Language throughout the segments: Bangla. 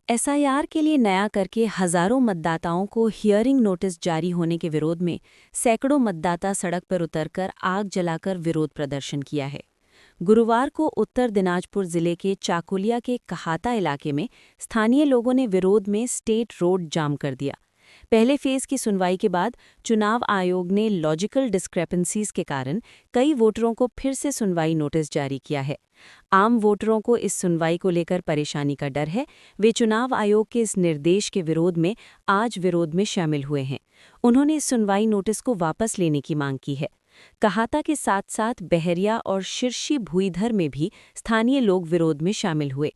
एसआईआर के लिए नया करके हजारों मतदाताओं को हियरिंग नोटिस जारी होने के विरोध में सैकड़ों मतदाता सड़क पर उतरकर आग जलाकर विरोध प्रदर्शन किया है। गुरुवार को उत्तर दिनाजपुर जिले के चाकुलिया के कहाता इलाके में स्थानीय लोगों ने विरोध में स्टेट रोड जाम कर दिया। पहले फेज की सुनवाई के बाद चुनाव आयोग ने लॉजिकल डिस्क्रेपेंसीज के कारण कई वोटरों को फिर से सुनवाई नोटिस जारी किया है। आम वोटरों को इस सुनवाई को लेकर परेशानी का डर है। वे चुनाव आयोग के इस निर्देश के विरोध में आज विरोध में शामिल हुए हैं। उन्होंने इस सुनवाई नोटिस को वापस लेने की मांग की है। कहाता के साथ साथ बहरिया और शिरसी भुईधर में भी स्थानीय लोग विरोध में शामिल हुए।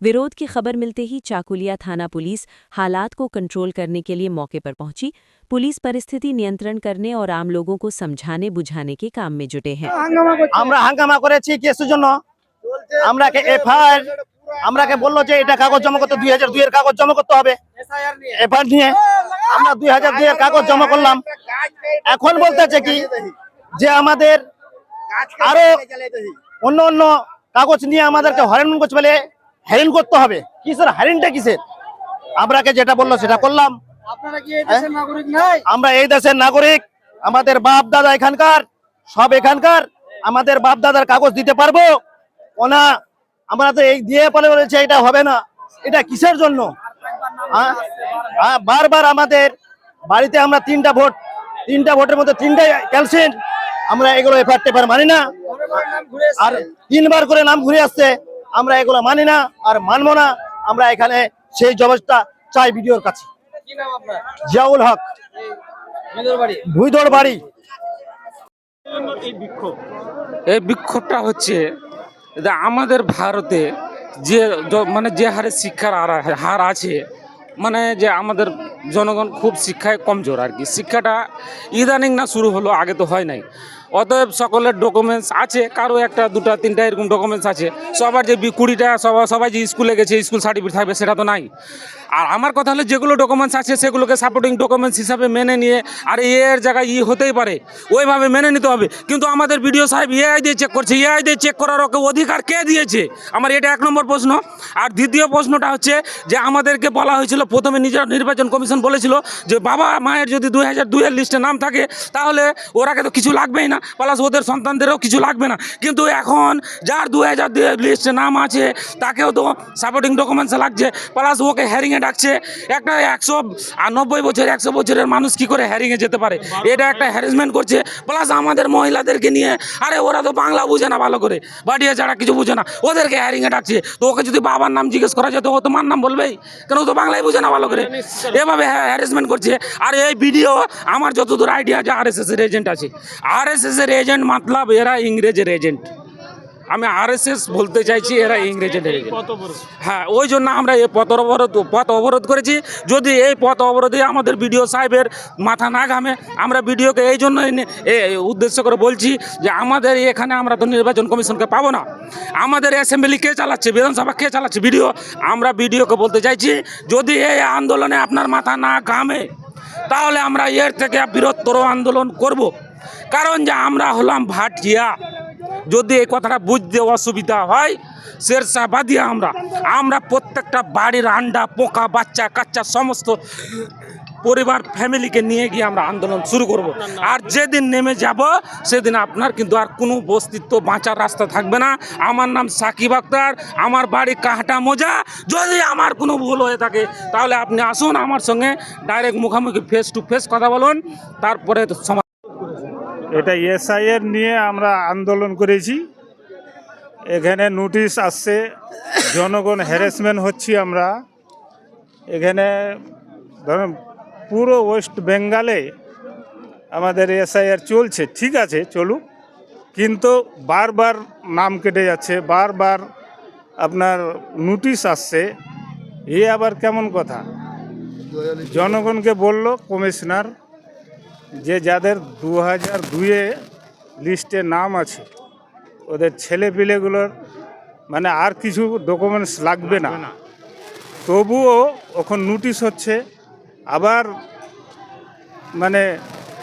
विरोध की खबर मिलते ही चाकुलिया थाना पुलिस हालात को कंट्रोल करने के लिए मौके पर पहुंची। पुलिस परिस्थिति नियंत्रण करने और आम लोगों को समझाने बुझाने के काम में जुटे हैं। আমরা হাঙ্গামা করেছি কেসের জন্য আমরাকে এফআইআর আমরাকে বললো যে এটা কাগজ জমা করতে 2002 এর কাগজ জমা করতে হবে এফআইআর নিয়ে আমরা 2002 এর কাগজ জমা করলাম। এখন বলতেছে কি যে আমাদের আরো অন্য অন্য কাগজ নিয়ে আমাদেরকে হয়রান করতে বলে হ্যারেন করতে হবে। কিসের হ্যারেনটা কিসের? আমরাকে যেটা বললো সেটা করলাম। আপনারা কি এই দেশের নাগরিক নাই? আমরা এই দেশের নাগরিক, আমাদের বাপ দাদা এখানকার, সব এখানকার, আমাদের বাপ দাদার কাগজ দিতে পারবো ওনা। আমরা তো এই দিয়ে বলেছে এটা হবে না, এটা কিসের জন্য? বারবার আমাদের বাড়িতে আমরা তিনটা ভোটের মধ্যে তিনটাই ক্যান্সেল। আমরা এগুলো এফআইআর টেফআইআর মানি না, আর 3 বার করে নাম ঘুরে আসছে। আমরা এগুলো মানি না আর মানবো না। আমরা এখানে সেই জবাবটা চাই ভিডিওর কাছে। কি নাম আপনার? জিয়াউল হক, ভুইদর বাড়ি। এই বিক্ষোভটা হচ্ছে যে আমাদের ভারতে যে মানে যে হারে শিক্ষার হার আছে, মানে যে আমাদের জনগণ খুব শিক্ষায় কমজোর আর কি। শিক্ষাটা ইদানিং না শুরু হলো, আগে তো হয় নাই। অতএব সকলের ডকুমেন্টস আছে, কারো একটা দুটা তিনটা এরকম ডকুমেন্টস আছে। সবার যে 20টা সবাই যে স্কুলে গেছে স্কুল সার্টিফিকেট থাকবে সেটা তো নাই। আর আমার কথা হলো যেগুলো ডকুমেন্টস আছে সেগুলোকে সাপোর্টিং ডকুমেন্টস হিসাবে মেনে নিয়ে, আর এর জায়গায় হতেই পারে ওইভাবে মেনে নিতে হবে। কিন্তু আমাদের বিডিও সাহেব এআই দিয়ে চেক করছে। এআই দিয়ে চেক করার ওকে অধিকার কে দিয়েছে? আমার এটা 1 নম্বর প্রশ্ন। আর দ্বিতীয় প্রশ্নটা হচ্ছে যে আমাদেরকে বলা হয়েছিল প্রথমে নির্বাচন কমিশন বলেছিল যে বাবা মায়ের যদি 2002 এর লিস্টে নাম থাকে তাহলে ওরাকে তো কিছু লাগবেই না, প্লাস ওদের সন্তানদেরও কিছু লাগবে না। কিন্তু এখন যার 2002 এর লিস্টে নাম আছে তাকেও তো সাপোর্টিং ডকুমেন্টস লাগছে, প্লাস ওকে হ্যারিংয়ে ডাকছে। একটা 190 বছর 100 বছরের মানুষ কি করে হ্যারিংয়ে যেতে পারে? এটা একটা হ্যারাসমেন্ট করছে। প্লাস আমাদের মহিলাদেরকে নিয়ে, আরে ওরা তো বাংলা বুঝে না ভালো করে, বাড়িয়ে ছাড়া কিছু বুঝে না, ওদেরকে হ্যারিংয়ে ডাকছে। তো ওকে যদি বাবার নাম জিজ্ঞেস করা যায় তো ও তো মার নাম বলবেই, কেন ও তো বাংলায় বুঝে না ভালো করে। এভাবে হ্যারাসমেন্ট করছে। আর এই ভিডিও আমার যতদূর আইডিয়া যে RSS এর এজেন্ট আছে, RSS এর এজেন্ট মতলব এরা ইংরেজের এজেন্ট। আমি RSS বলতে চাইছি এরা ইংরেজের এজেন্ট। হ্যাঁ, ওই জন্য আমরা এই পথ অবরোধ করেছি। যদি এই পথ অবরোধে আমাদের বিডিও সাহেবের মাথা না ঘামে, আমরা বিডিওকে এই জন্য উদ্দেশ্য করে বলছি যে আমাদের এখানে আমরা তো নির্বাচন কমিশনকে পাবো না। আমাদের অ্যাসেম্বলি কে চালাচ্ছে, বিধানসভা কে চালাচ্ছে? বিডিও। আমরা বিডিওকে বলতে চাইছি যদি এই আন্দোলনে আপনার মাথা না ঘামে তাহলে আমরা এর থেকে বৃহত্তর আন্দোলন করব। কারণ যে আমরা হলাম ভাটিয়া। যদি এই কথাটা বুঝতে অসুবিধা হয়, শেরশাহবাদিয়া আমরা প্রত্যেকটা বাড়ির আন্ডা পোকা বাচ্চা কাচ্চা সমস্ত পরিবার ফ্যামিলিকে নিয়ে গিয়ে আমরা আন্দোলন শুরু করব। আর যেদিন নেমে যাব সেদিন আপনার কিন্তু আর কোনো অস্তিত্ব বাঁচার রাস্তা থাকবে না। আমার নাম সাকিব আক্তার, আমার বাড়ি কাহাটা মোজা। যদি আমার কোনো ভুল হয়ে থাকে তাহলে আপনি আসুন আমার সঙ্গে ডাইরেক্ট মুখোমুখি ফেস টু ফেস কথা বলুন, তারপরে এটা এসআইআর নিয়ে আমরা আন্দোলন করেছি। এখানে নোটিশ আসছে, জনগণ হ্যারাসমেন্ট হচ্ছি আমরা। এখানে ধরুন পুরো ওয়েস্ট বেঙ্গলে আমাদের এসআইআর চলছে, ঠিক আছে চলুক, কিন্তু বারবার নাম কেটে যাচ্ছে, বারবার আপনার নোটিশ আসছে। এ আবার কেমন কথা? জনগণকে বলল কমিশনার যে যাদের 2002 লিস্টে নাম আছে ওদের ছেলেপিলেগুলোর মানে আর কিছু ডকুমেন্টস লাগবে না। তবুও এখন নোটিশ হচ্ছে, আবার মানে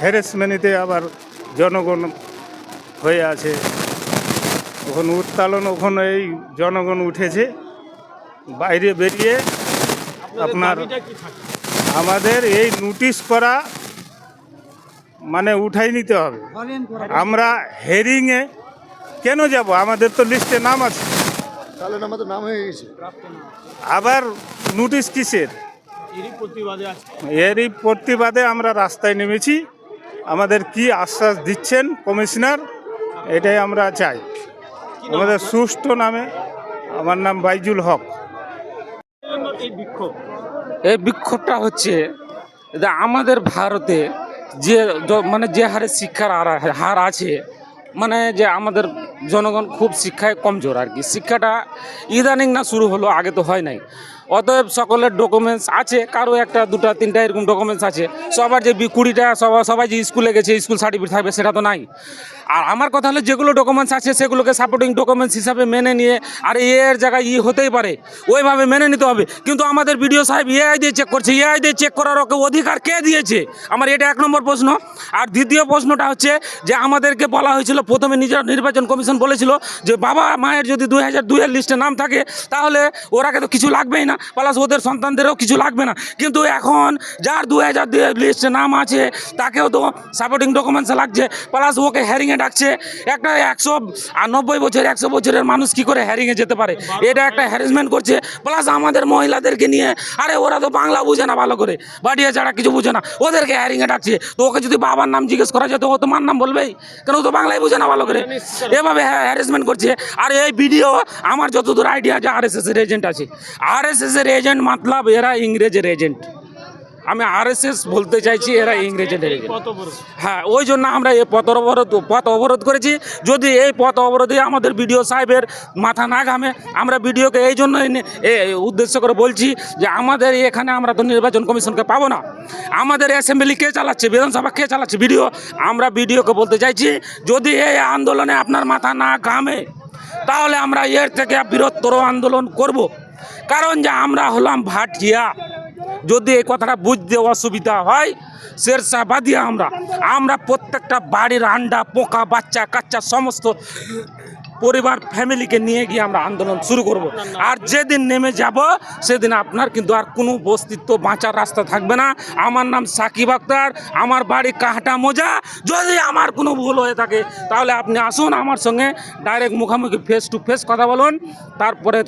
হ্যারাসমেন্টে আবার জনগণ হয়ে আছে। ওখানে উত্তালন, ওখানে এই জনগণ উঠেছে, বাইরে বেরিয়ে আপনার আমাদের এই নোটিশ করা মানে উঠাই নিতে হবে। আমরা হেরিংয়ে কেন যাব? আমাদের তো লিস্টে নাম আছে, তাহলে আমাদের নাম হয়ে গেছে। আবার নোটিশ কিসের? এরই প্রতিবাদে আমরা রাস্তায় নেমেছি। আমাদের কি আশ্বাস দিচ্ছেন কমিশনার, এটাই আমরা চাই। আমাদের সুষ্ঠু নামে, আমার নাম বাইজুল হক। এই বিক্ষোভটা হচ্ছে যে আমাদের ভারতে যে মানে যে হারে শিক্ষার হার আছে, মানে যে আমাদের জনগণ খুব শিক্ষায় কমজোর আর কি। শিক্ষাটা ইদানিং না শুরু হলো, আগে তো হয় নাই। অতএব সকলের ডকুমেন্টস আছে, কারো একটা দুটা তিনটা এরকম ডকুমেন্টস আছে। সবার যে 20টা সবাই যে স্কুলে গেছে স্কুল সার্টিফিকেট থাকবে সেটা তো নাই। আর আমার কথা হলো যেগুলো ডকুমেন্টস আছে সেগুলোকে সাপোর্টিং ডকুমেন্টস হিসাবে মেনে নিয়ে, আর এর জায়গায় হতেই পারে ওইভাবে মেনে নিতে হবে। কিন্তু আমাদের বিডিও সাহেব এআই দিয়ে চেক করছে। এআই দিয়ে চেক করার ওকে অধিকার কে দিয়েছে? আমার এটা 1 নম্বর প্রশ্ন। আর দ্বিতীয় প্রশ্নটা হচ্ছে যে আমাদেরকে বলা হয়েছিল প্রথমে নির্বাচন কমিশন বলেছিল যে বাবা মায়ের যদি 2002-এর লিস্টে নাম থাকে তাহলে ওরাকে তো কিছু লাগবেই না, প্লাস ওদের সন্তানদেরও কিছু লাগবে না। কিন্তু এখন যার 2002-এর লিস্টে নাম আছে তাকেও তো সাপোর্টিং ডকুমেন্টস লাগছে, প্লাস ওকে হ্যারিংয়ে ডাকছে। একটা 190 বছর 100 বছরের মানুষ কি করে হ্যারিংয়ে যেতে পারে? এটা একটা হ্যারাসমেন্ট করছে। প্লাস আমাদের মহিলাদেরকে নিয়ে, আরে ওরা তো বাংলা বুঝে না ভালো করে, বাড়িয়ে ছাড়া কিছু বুঝে না, ওদেরকে হ্যারিংয়ে ডাকছে। তো ওকে যদি বাবার নাম জিজ্ঞেস করা যায় তো ও তো মার নাম বলবেই, কেন ও তো বাংলায় বুঝে না ভালো করে। এভাবে হ্যারাসমেন্ট করছে। আর এই ভিডিও আমার যতদূর আইডিয়া যে RSS-এর এজেন্ট আছে, RSS-এর এজেন্ট মতলব এরা ইংরেজের এজেন্ট। আমি RSS বলতে চাইছি এরা ইংরেজের এজেন্ট। হ্যাঁ, ওই জন্য আমরা এই পথ অবরোধ করেছি। যদি এই পথ অবরোধে আমাদের বিডিও সাহেবের মাথা না ঘামে, আমরা বিডিওকে এই জন্য উদ্দেশ্য করে বলছি যে আমাদের এখানে আমরা তো নির্বাচন কমিশনকে পাবো না। আমাদের অ্যাসেম্বলি কে চালাচ্ছে, বিধানসভা কে চালাচ্ছে? বিডিও। আমরা বিডিওকে বলতে চাইছি যদি এই আন্দোলনে আপনার মাথা না ঘামে তাহলে আমরা এর থেকে বৃহত্তর আন্দোলন করব। কারণ যে আমরা হলাম ভাটিয়া। যদি এই কথাটা বুঝতে অসুবিধা হয়, শেরশাহবাদিয়া আমরা প্রত্যেকটা বাড়ির আন্ডা পোকা বাচ্চা কাচ্চা সমস্ত পরিবার ফ্যামিলিকে নিয়ে গিয়ে আমরা আন্দোলন শুরু করব। আর যেদিন নেমে যাব সেদিন আপনার কিন্তু আর কোনো অস্তিত্ব বাঁচার রাস্তা থাকবে না। আমার নাম সাকিব আক্তার, আমার বাড়ি কাহাটা মোজা। যদি আমার কোনো ভুল হয়ে থাকে তাহলে আপনি আসুন আমার সঙ্গে ডাইরেক্ট মুখোমুখি ফেস টু ফেস কথা বলুন, তারপরে